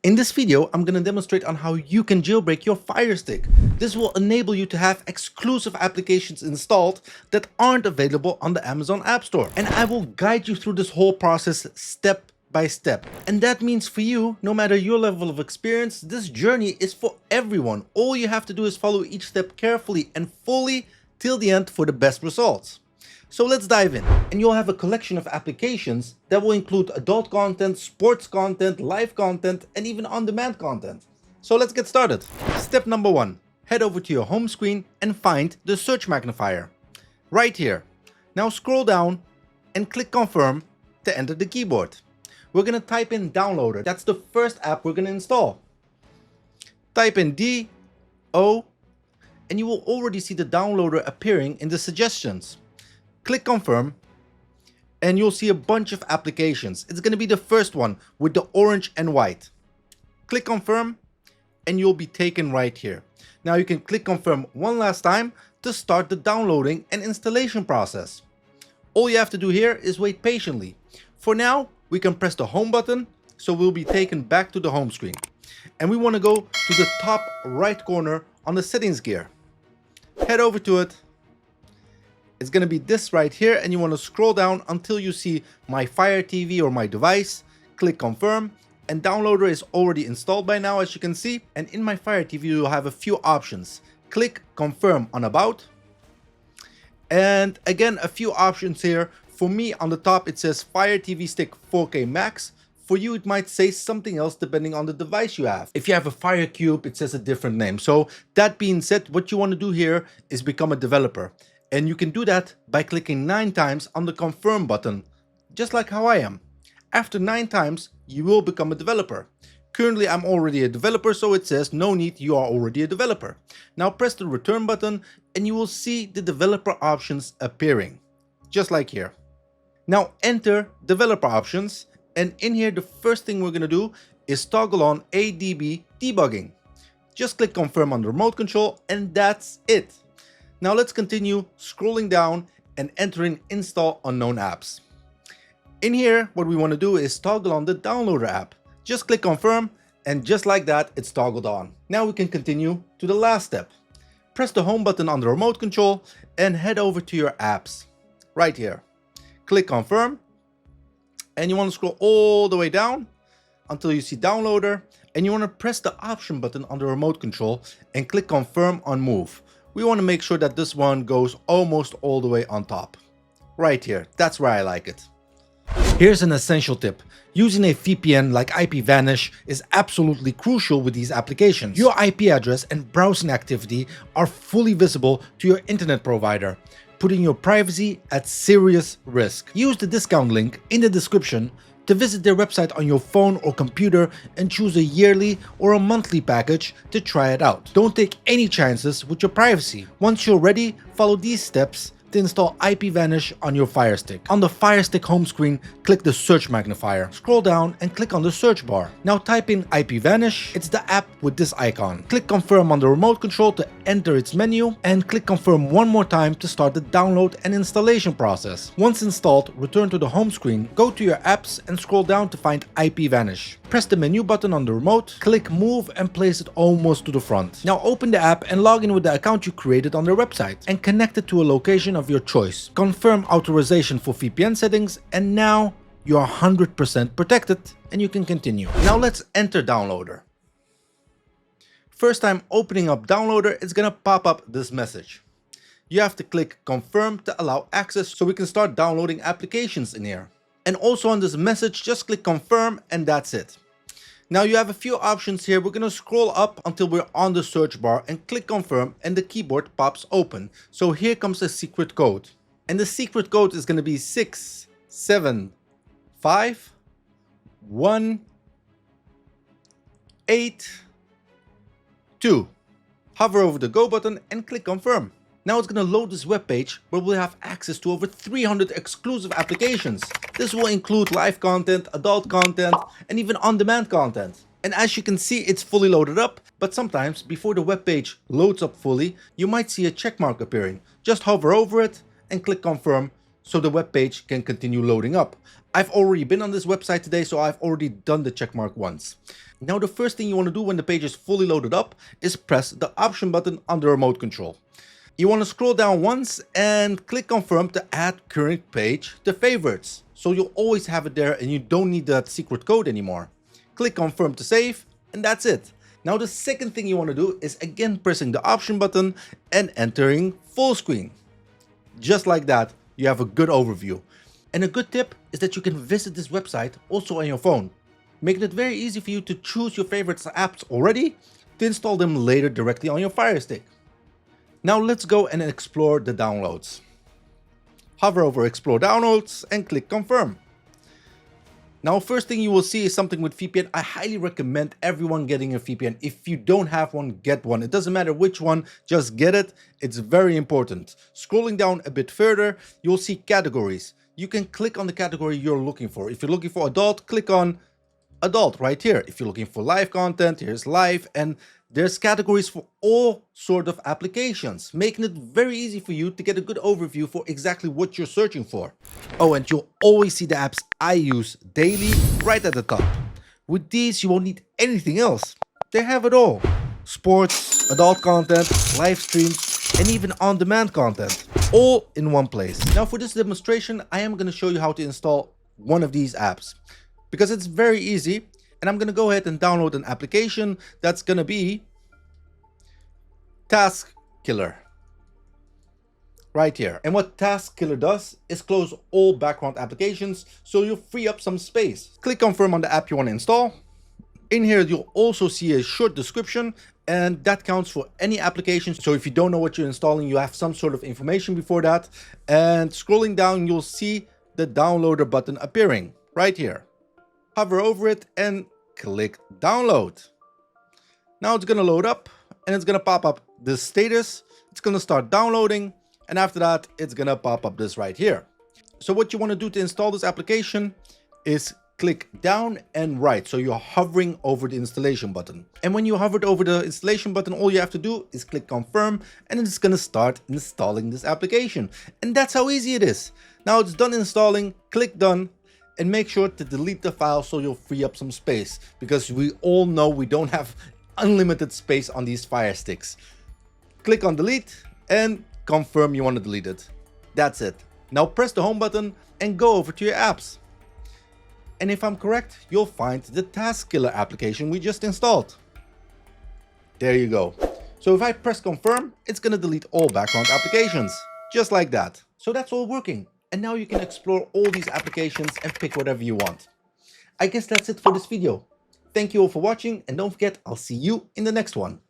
In this video, I'm going to demonstrate on how you can jailbreak your Fire Stick. This will enable you to have exclusive applications installed that aren't available on the Amazon App Store. And I will guide you through this whole process step by step. And that means for you, no matter your level of experience, this journey is for everyone. All you have to do is follow each step carefully and fully till the end for the best results. So let's dive in, and you'll have a collection of applications that will include adult content, sports content, live content, and even on-demand content. So let's get started. Step number 1, head over to your home screen and find the search magnifier. Right here. Now scroll down and click confirm to enter the keyboard. We're gonna type in downloader. That's the first app we're gonna install. Type in D-O, and you will already see the downloader appearing in the suggestions. Click confirm and you'll see a bunch of applications. It's going to be the first one with the orange and white. Click confirm and you'll be taken right here. Now you can click confirm one last time to start the downloading and installation process. All you have to do here is wait patiently. For now, we can press the home button, so we'll be taken back to the home screen. And we want to go to the top right corner on the settings gear. Head over to it. It's going to be this right here, and you want to scroll down until you see my Fire TV or my device. Click confirm, and downloader is already installed by now, as you can see. And in my Fire TV you'll have a few options. Click confirm on about, and again a few options here. For me, on the top it says Fire TV Stick 4K Max. For you it might say something else depending on the device you have. If you have a Fire Cube, it says a different name. So that being said, what you want to do here is become a developer. And you can do that by clicking 9 times on the confirm button, just like how I am. After 9 times, you will become a developer. Currently, I'm already a developer, so it says no need, you are already a developer. Now press the return button and you will see the developer options appearing, just like here. Now enter developer options, and in here the first thing we're going to do is toggle on ADB debugging. Just click confirm on the remote control and that's it. Now let's continue scrolling down and entering install unknown apps. In here, what we want to do is toggle on the downloader app. Just click confirm, and just like that, it's toggled on. Now we can continue to the last step. Press the home button on the remote control and head over to your apps. Right here. Click confirm, and you want to scroll all the way down until you see downloader, and you want to press the option button on the remote control and click confirm on move. We want to make sure that this one goes almost all the way on top. Right here, that's where I like it. Here's an essential tip. Using a VPN like IPVanish is absolutely crucial with these applications. Your IP address and browsing activity are fully visible to your internet provider, putting your privacy at serious risk. Use the discount link in the description to visit their website on your phone or computer and choose a yearly or a monthly package to try it out. Don't take any chances with your privacy. Once you're ready, follow these steps to install IPVanish on your Fire Stick. On the Fire Stick home screen, click the search magnifier. Scroll down and click on the search bar. Now type in IPVanish. It's the app with this icon. Click confirm on the remote control to enter its menu, and click confirm one more time to start the download and installation process. Once installed, return to the home screen, go to your apps and scroll down to find IPVanish. Press the menu button on the remote, click move and place it almost to the front. Now open the app and log in with the account you created on their website and connect it to a location of your choice. Confirm authorization for VPN settings, and now you are 100% protected and you can continue. Now let's enter downloader. First time opening up downloader, it's gonna pop up this message. You have to click confirm to allow access so we can start downloading applications in here. And also on this message, just click confirm and that's it. Now you have a few options here. We're going to scroll up until we're on the search bar and click confirm, and the keyboard pops open. So here comes a secret code. And the secret code is going to be 675182. Hover over the go button and click confirm. Now it's going to load this web page where we'll have access to over 300 exclusive applications. This will include live content, adult content, and even on-demand content. And as you can see, it's fully loaded up, but sometimes before the web page loads up fully, you might see a check mark appearing. Just hover over it and click confirm so the web page can continue loading up. I've already been on this website today, so I've already done the checkmark once. Now the first thing you want to do when the page is fully loaded up is press the option button on the remote control. You want to scroll down once and click confirm to add current page to favorites. So you'll always have it there and you don't need that secret code anymore. Click confirm to save and that's it. Now the second thing you want to do is again pressing the option button and entering full screen. Just like that, you have a good overview. And a good tip is that you can visit this website also on your phone, making it very easy for you to choose your favorite apps already to install them later directly on your Fire Stick. Now let's go and explore the downloads. Hover over explore downloads and click confirm. Now first thing you will see is something with VPN. I highly recommend everyone getting a VPN. If you don't have one, get one. It doesn't matter which one, just get it. It's very important. Scrolling down a bit further, you'll see categories. You can click on the category you're looking for. If you're looking for adult, click on adult right here. If you're looking for live content, here's live, and there's categories for all sort of applications, making it very easy for you to get a good overview for exactly what you're searching for. Oh, and you'll always see the apps I use daily right at the top. With these, you won't need anything else. They have it all. Sports, adult content, live streams, and even on-demand content, all in one place. Now for this demonstration, I am going to show you how to install one of these apps because it's very easy. And I'm going to go ahead and download an application that's going to be Task Killer right here. And what Task Killer does is close all background applications so you'll free up some space. Click confirm on the app you want to install. In here you'll also see a short description and that counts for any application. So if you don't know what you're installing, you have some sort of information before that. And scrolling down you'll see the downloader button appearing right here. Hover over it and click download. Now it's going to load up and it's going to pop up this status. It's going to start downloading and after that it's going to pop up this right here. So what you want to do to install this application is click down and right. So you're hovering over the installation button. And when you hovered over the installation button, all you have to do is click confirm and it's going to start installing this application. And that's how easy it is. Now it's done installing, click done. And make sure to delete the file so you'll free up some space because we all know we don't have unlimited space on these Fire Sticks. Click on delete and confirm you want to delete it. That's it. Now press the home button and go over to your apps. And if I'm correct, you'll find the Task Killer application we just installed. There you go. So if I press confirm, it's going to delete all background applications. Just like that. So that's all working. And now you can explore all these applications and pick whatever you want. I guess that's it for this video. Thank you all for watching and don't forget, I'll see you in the next one.